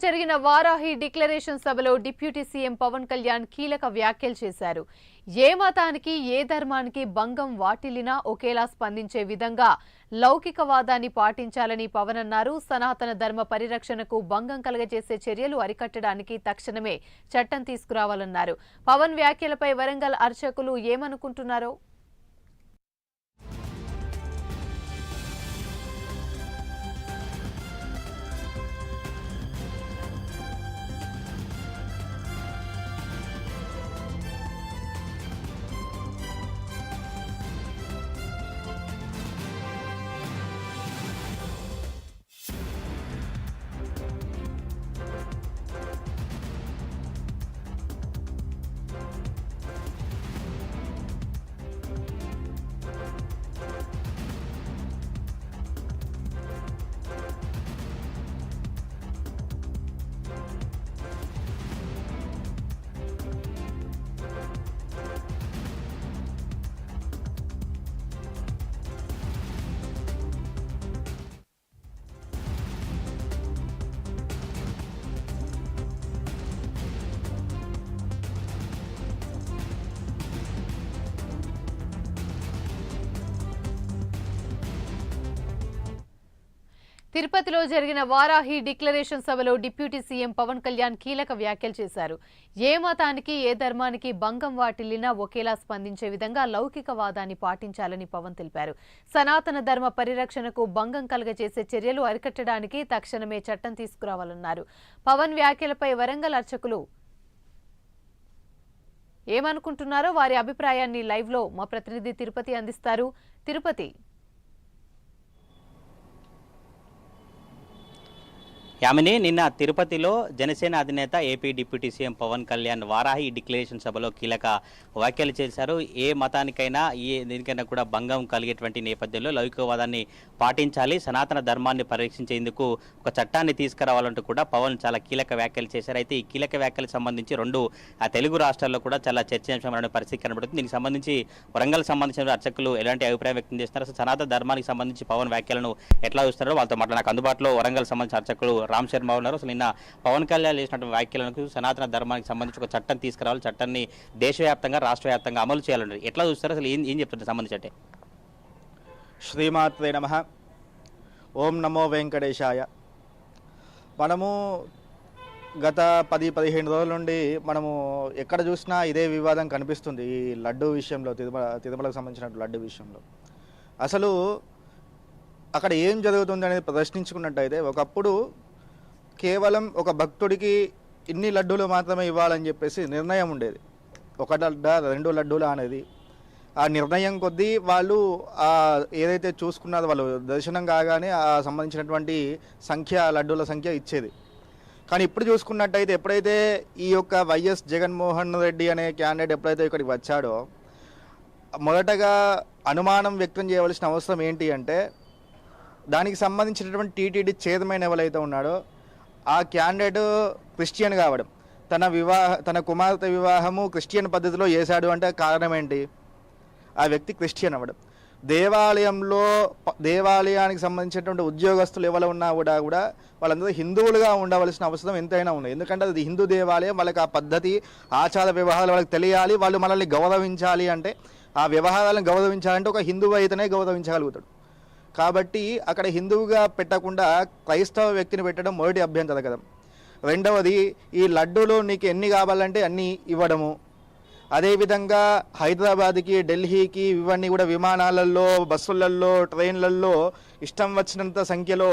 జరిగిన వారాహి డిక్లరేషన్ సభలో deputy CM Pawan Kalyan కీలక వ్యాఖ్యలు చేశారు. ఏ మతానికి ఏ ధర్మానికి భంగం వాటిల్లినా ఒకేలా స్పందించే విధంగా లౌకికవాదాన్ని పాటించాలని పవన్ అన్నారు. సనాతన ధర్మ పరిరక్షణకు భంగం కలగజేసే చర్యలు అరికట్టడానికి తక్షణమే చట్టం తీసుకురావాలన్నారు. పవన్ వ్యాఖ్యలపై వరంగల్ అర్చకులు ఏమనుకుంటున్నారో తిరుపతిలో జరిగిన వారాహి డిక్లరేషన్ సభలో డిప్యూటీ సీఎం పవన్ కళ్యాణ్ కీలక వ్యాఖ్యలు చేశారు. ఏ మతానికి ఏ ధర్మానికి భంగం వాటిల్లినా ఒకేలా స్పందించే విధంగా లౌకికవాదాన్ని పాటించాలని పవన్ తెలిపారు. సనాతన ధర్మ పరిరక్షణకు భంగం కలగజేసే చర్యలు అరికట్టడానికి తక్షణమే చట్టం తీసుకురావాలన్నారు. పవన్ వ్యాఖ్యలపై వరంగల్ అర్చకులు ఏమనుకుంటున్నారో వారి అభిప్రాయాన్ని లైవ్ లో మా ప్రతినిధి తిరుపతి అందిస్తారు. తిరుపతి, యామిని, నిన్న తిరుపతిలో జనసేన అధినేత AP deputy CM Pawan Kalyan Varahi declaration సభలో కీలక వ్యాఖ్యలు చేశారు. ఏ మతానికైనా దేనికైనా కూడా భంగం కలిగేటువంటి నేపథ్యంలో లౌకికవాదాన్ని పాటించాలి, సనాతన ధర్మాన్ని పరీక్షించేందుకు ఒక చట్టాన్ని తీసుకురావాలంటూ కూడా పవన్ చాలా కీలక వ్యాఖ్యలు చేశారు. అయితే ఈ కీలక వ్యాఖ్యలకు సంబంధించి రెండు తెలుగు రాష్ట్రాల్లో కూడా చాలా చర్చాంశమైన పరిస్థితి కనబడుతుంది. దీనికి సంబంధించి వరంగల్ సంబంధించిన అర్చకులు ఎలాంటి అభిప్రాయం వ్యక్తం చేస్తున్నారు, అసలు సనాతన ధర్మానికి సంబంధించి పవన్ వ్యాఖ్యలను ఎట్లా చూస్తారో వాళ్ళతో నాకు అందుబాటులో వరంగల్ సంబంధించిన అర్చకులు రామ్ శర్మ ఉన్నారు. అసలు నిన్న పవన్ కళ్యాణ్ చేసినటువంటి వ్యాఖ్యలకు సనాతన ధర్మానికి సంబంధించి ఒక చట్టం తీసుకురావాలి, చట్టాన్ని దేశవ్యాప్తంగా రాష్ట్ర వ్యాప్తంగా అమలు చేయాలంటారు. ఎట్లా చూస్తారు, అసలు ఏం చెప్తారు సంబంధించి అంటే? శ్రీమాత్రే నమః. ఓం నమో వెంకటేశాయ. మనము గత 10-15 రోజుల నుండి మనము ఎక్కడ చూసినా ఇదే వివాదం కనిపిస్తుంది. ఈ లడ్డు విషయంలో, తిరుమలకు సంబంధించిన లడ్డు విషయంలో అసలు అక్కడ ఏం జరుగుతుంది అనేది ప్రశ్నించుకున్నట్టయితే, ఒకప్పుడు కేవలం ఒక భక్తుడికి ఇన్ని లడ్డూలు మాత్రమే ఇవ్వాలని చెప్పేసి నిర్ణయం ఉండేది. 1 లడ్డా 2 లడ్డూలు అనేది ఆ నిర్ణయం కొద్దీ వాళ్ళు ఏదైతే చూసుకున్నారో వాళ్ళు దర్శనం కాగానే ఆ సంబంధించినటువంటి లడ్డూల సంఖ్య ఇచ్చేది. కానీ ఇప్పుడు చూసుకున్నట్టయితే ఎప్పుడైతే ఈ యొక్క వైఎస్ జగన్మోహన్ రెడ్డి అనే క్యాండిడేట్ ఎప్పుడైతే ఇక్కడికి వచ్చాడో, మొదటగా అనుమానం వ్యక్తం చేయవలసిన అవసరం ఏంటి అంటే, దానికి సంబంధించినటువంటి టీటీడీ చైర్మన్ ఎవరైతే ఉన్నాడో ఆ క్యాండిడేట్ క్రిస్టియన్ కావడం, తన కుమార్తె వివాహము క్రిస్టియన్ పద్ధతిలో చేశాడు అంటే కారణం ఏంటి? ఆ వ్యక్తి క్రిస్టియన్ అవ్వడం. దేవాలయానికి సంబంధించినటువంటి ఉద్యోగస్తులు ఎవరు ఉన్నా కూడా వాళ్ళందరూ హిందువులుగా ఉండవలసిన అవసరం ఎంతైనా ఉంది. ఎందుకంటే అది హిందూ దేవాలయం, వాళ్ళకి ఆ పద్ధతి ఆచార వ్యవహారాలు వాళ్ళకి తెలియాలి, వాళ్ళు మనల్ని గౌరవించాలి. అంటే ఆ వ్యవహారాలను గౌరవించాలంటే ఒక హిందువు అయితేనే గౌరవించగలుగుతాడు. కాబట్టి అక్కడ హిందువుగా పెట్టకుండా క్రైస్తవ వ్యక్తిని పెట్టడం మొదటి అభ్యంతరకరం. రెండవది, ఈ లడ్డూలు నీకు ఎన్ని కావాలంటే అన్నీ ఇవ్వడము. అదేవిధంగా హైదరాబాద్కి, ఢిల్లీకి ఇవన్నీ కూడా విమానాలలో, బస్సులలో, ట్రైన్లలో ఇష్టం వచ్చినంత సంఖ్యలో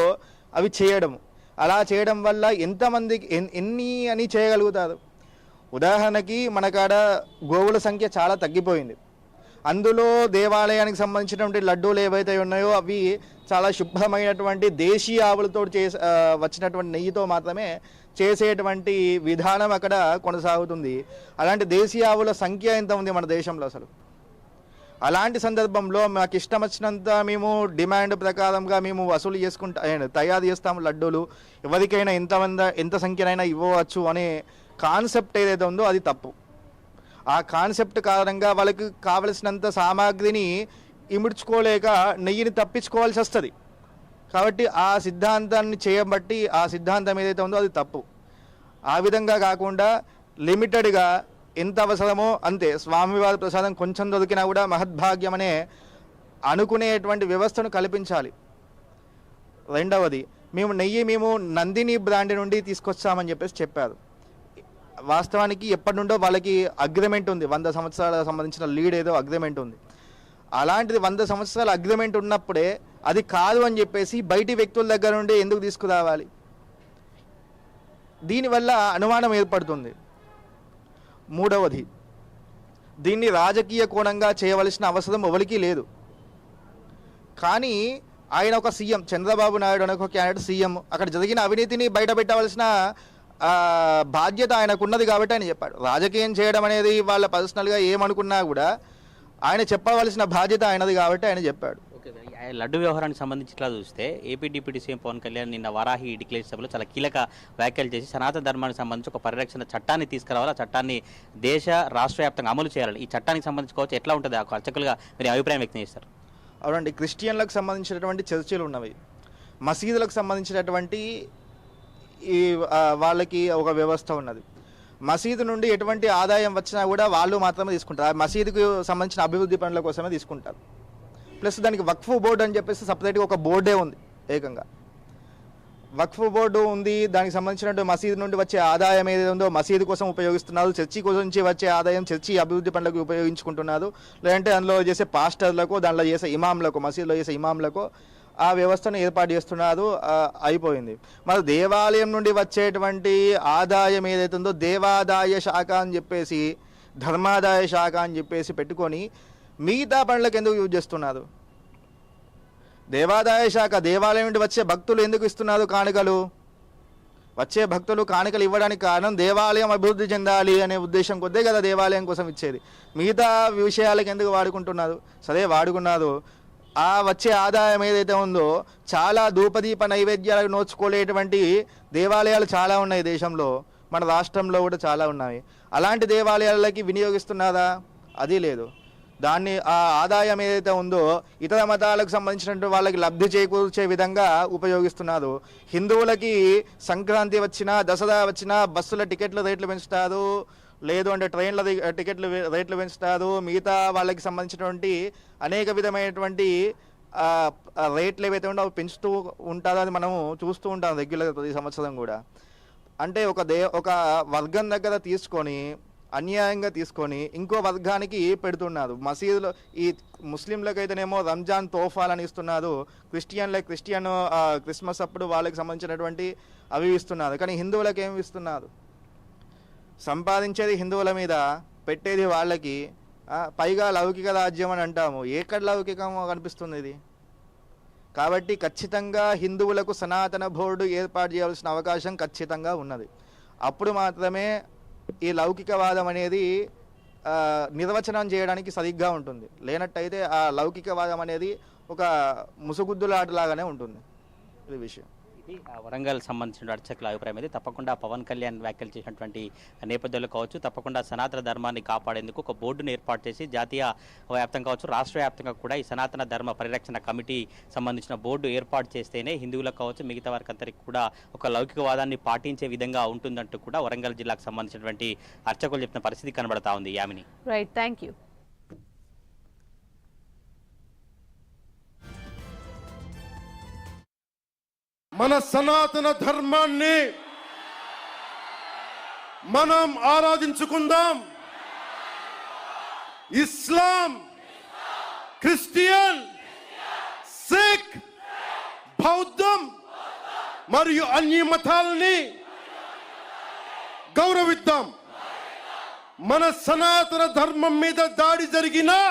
అవి చేయడము. అలా చేయడం వల్ల ఎంతమందికి ఎన్ని అని చేయగలుగుతారు? ఉదాహరణకి మనకాడ గోవుల సంఖ్య చాలా తగ్గిపోయింది. అందులో దేవాలయానికి సంబంధించినటువంటి లడ్డూలు ఏవైతే ఉన్నాయో అవి చాలా శుభ్రమైనటువంటి దేశీయ ఆవులతో వచ్చినటువంటి నెయ్యితో మాత్రమే చేసేటువంటి విధానం అక్కడ కొనసాగుతుంది. అలాంటి దేశీయ ఆవుల సంఖ్య ఎంత ఉంది మన దేశంలో అసలు? అలాంటి సందర్భంలో మాకు ఇష్టం వచ్చినంత మేము డిమాండ్ ప్రకారంగా మేము వసూలు తయారు చేస్తాము లడ్డూలు, ఎవరికైనా ఎంత సంఖ్యనైనా ఇవ్వవచ్చు అనే కాన్సెప్ట్ ఏదైతే ఉందో అది తప్పు. ఆ కాన్సెప్ట్ కారణంగా వాళ్ళకి కావలసినంత సామాగ్రిని ఇముడ్చుకోలేక నెయ్యిని తప్పించుకోవాల్సి వస్తుంది. కాబట్టి ఆ సిద్ధాంతాన్ని చేయబట్టి ఆ సిద్ధాంతం ఏదైతే ఉందో అది తప్పు. ఆ విధంగా కాకుండా లిమిటెడ్గా ఎంత అవసరమో అంతే, స్వామివారి ప్రసాదం కొంచెం దొరికినా కూడా మహద్భాగ్యమనే అనుకునేటువంటి వ్యవస్థను కల్పించాలి. రెండవది, మేము నందిని బ్రాండ్ నుండి తీసుకొచ్చామని చెప్పేసి చెప్పారు. వాస్తవానికి ఎప్పటి నుండో వాళ్ళకి అగ్రిమెంట్ ఉంది, 100 సంవత్సరాలకు సంబంధించిన లీడ్ ఏదో అగ్రిమెంట్ ఉంది. అలాంటిది 100 సంవత్సరాల అగ్రిమెంట్ ఉన్నప్పుడే అది కాదు అని చెప్పేసి బయటి వ్యక్తుల దగ్గర నుండి ఎందుకు తీసుకురావాలి? దీనివల్ల అనుమానం ఏర్పడుతుంది. మూడవది, దీన్ని రాజకీయ కోణంగా చేయవలసిన అవసరం ఎవరికీ లేదు. కానీ ఆయన ఒక సీఎం, చంద్రబాబు నాయుడు అనే ఒక క్యాండిడేట్ సీఎం, అక్కడ జరిగిన అవినీతిని బయటపెట్టవలసిన బాధ్యత ఆయనకున్నది కాబట్టి ఆయన చెప్పాడు. రాజకీయం చేయడం అనేది వాళ్ళ పర్సనల్గా ఏమనుకున్నా కూడా ఆయన చెప్పవలసిన బాధ్యత ఆయనది కాబట్టి ఆయన చెప్పాడు. లడ్డు వ్యవహారానికి సంబంధించి ఇట్లా చూస్తే AP deputy CM Pawan Kalyan నిన్న వారాహి డిక్లేరేషన్ సభలో చాలా కీలక వ్యాఖ్యలు చేసి సనాతన ధర్మానికి సంబంధించి ఒక పరిరక్షణ చట్టాన్ని తీసుకురావాలి, ఆ చట్టాన్ని దేశ రాష్ట్ర వ్యాప్తంగా అమలు చేయాలి. ఈ చట్టానికి సంబంధించి కావచ్చు ఎట్లా ఉంటుంది ఆ అర్చకులుగా మీరు అభిప్రాయం వ్యక్తం చేస్తారు? అవునండి, క్రిస్టియన్లకు సంబంధించినటువంటి చర్చిలు ఉన్నవి, మసీదులకు సంబంధించినటువంటి ఈ వాళ్ళకి ఒక వ్యవస్థ ఉన్నది. మసీదు నుండి ఎటువంటి ఆదాయం వచ్చినా కూడా వాళ్ళు మాత్రమే తీసుకుంటారు, ఆ మసీదుకు సంబంధించిన అభివృద్ధి పనుల కోసమే తీసుకుంటారు. ప్లస్ దానికి వక్ఫ్ బోర్డు అని చెప్పేసి సపరేట్గా ఒక బోర్డే ఉంది, ఏకంగా వక్ఫ్ బోర్డు ఉంది. దానికి సంబంధించినటువంటి మసీదు నుండి వచ్చే ఆదాయం ఏదైతే ఉందో మసీదు కోసం ఉపయోగిస్తున్నారు, చర్చి నుంచి వచ్చే ఆదాయం చర్చి అభివృద్ధి పనులకు ఉపయోగించుకుంటున్నారు, లేదంటే అందులో చేసే పాస్టర్లకు, దాంట్లో చేసే ఇమాంలకు, మసీదులో చేసే ఇమాంలకు ఆ వ్యవస్థను ఏర్పాటు చేస్తున్నారు. అయిపోయింది. మరి దేవాలయం నుండి వచ్చేటువంటి ఆదాయం ఏదైతే ఉందో దేవాదాయ శాఖ అని చెప్పేసి, ధర్మాదాయ శాఖ అని చెప్పేసి పెట్టుకొని మిగతా పనులకు ఎందుకు యూజ్ చేస్తున్నారు? దేవాదాయ శాఖ దేవాలయం నుండి వచ్చే భక్తులు ఎందుకు ఇస్తున్నారు కానుకలు? వచ్చే భక్తులు కానుకలు ఇవ్వడానికి కారణం దేవాలయం అభివృద్ధి చెందాలి అనే ఉద్దేశం కొద్దే కదా దేవాలయం కోసం ఇచ్చేది. మిగతా విషయాలకు ఎందుకు వాడుకుంటున్నారు? సరే వాడుకున్నారు, ఆ వచ్చే ఆదాయం ఏదైతే ఉందో చాలా ధూపదీప నైవేద్యాలకు నోచుకోలేటువంటి దేవాలయాలు చాలా ఉన్నాయి దేశంలో, మన రాష్ట్రంలో కూడా చాలా ఉన్నాయి. అలాంటి దేవాలయాలకి వినియోగిస్తున్నారా? అది లేదు. దాన్ని ఆ ఆదాయం ఏదైతే ఉందో ఇతర మతాలకు సంబంధించినటువంటి వాళ్ళకి లబ్ధి చేకూర్చే విధంగా ఉపయోగిస్తున్నారు. హిందువులకి సంక్రాంతి వచ్చినా, దసరా వచ్చినా బస్సుల టికెట్ల రేట్లు పెంచుతారు, లేదు అంటే ట్రైన్ల టికెట్లు రేట్లు పెంచుతారు, మిగతా వాళ్ళకి సంబంధించినటువంటి అనేక విధమైనటువంటి రేట్లు ఏవైతే ఉండో అవి పెంచుతూ ఉంటారో అది మనము చూస్తూ ఉంటాం రెగ్యులర్ ప్రతి సంవత్సరం కూడా. అంటే ఒక వర్గం దగ్గర తీసుకొని అన్యాయంగా తీసుకొని ఇంకో వర్గానికి పెడుతున్నారు. మసీదులో ఈ ముస్లింలకైతేనేమో రంజాన్ తోఫాలని ఇస్తున్నారు, క్రిస్టియన్ క్రిస్మస్ అప్పుడు వాళ్ళకి సంబంధించినటువంటి అవి ఇస్తున్నారు. కానీ హిందువులకు ఏమి ఇస్తున్నారు? సంపాదించేది హిందువుల మీద, పెట్టేది వాళ్ళకి, పైగా లౌకిక రాజ్యం అని అంటాము. ఎక్కడ లౌకికమో కనిపిస్తుంది ఇది? కాబట్టి ఖచ్చితంగా హిందువులకు సనాతన బోర్డు ఏర్పాటు చేయాల్సిన అవకాశం ఖచ్చితంగా ఉన్నది. అప్పుడు మాత్రమే ఈ లౌకికవాదం అనేది నిర్వచనం చేయడానికి సరిగ్గా ఉంటుంది. లేనట్టయితే ఆ లౌకికవాదం అనేది ఒక ముసుగుద్దులాటలాగానే ఉంటుంది. ఇది విషయం. ఇది వరంగల్ సంబంధించిన అర్చకుల అభిప్రాయం అయితే తప్పకుండా పవన్ కళ్యాణ్ వ్యాఖ్యలు చేసినటువంటి నేపథ్యంలో కావచ్చు, తప్పకుండా సనాతన ధర్మాన్ని కాపాడేందుకు ఒక బోర్డును ఏర్పాటు చేసి జాతీయ వ్యాప్తంగా కావచ్చు, రాష్ట్ర వ్యాప్తంగా కూడా ఈ సనాతన ధర్మ పరిరక్షణ కమిటీ సంబంధించిన బోర్డు ఏర్పాటు చేస్తేనే హిందువులకు కావచ్చు మిగతా వారికి అందరికీ కూడా ఒక లౌకికవాదాన్ని పాటించే విధంగా ఉంటుందంటూ కూడా వరంగల్ జిల్లాకు సంబంధించినటువంటి అర్చకులు చెప్పిన పరిస్థితి కనబడతా ఉంది. Yamini, right, thank you. మన సనాతన ధర్మాన్ని మనం ఆరాధించుకుందాం. ఇస్లాం, క్రిస్టియన్, సిక్, బౌద్ధం మరియు అన్ని మతాలని గౌరవిద్దాం. మన సనాతన ధర్మం మీద దాడి జరిగినా,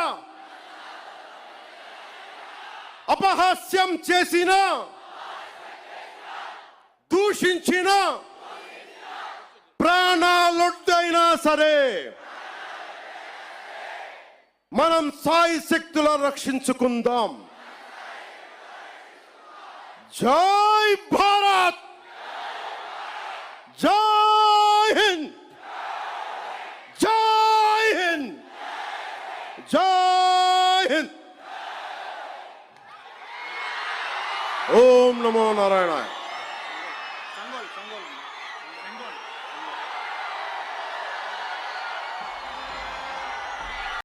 అపహాస్యం చేసినా, దూషించిన, ప్రాణాలొడ్డైనా సరే మనం సాయి శక్తుల రక్షించుకుందాం. జై భారత్, జై హింద్, జై హింద్, జై హింద్. ఓం నమో నారాయణ.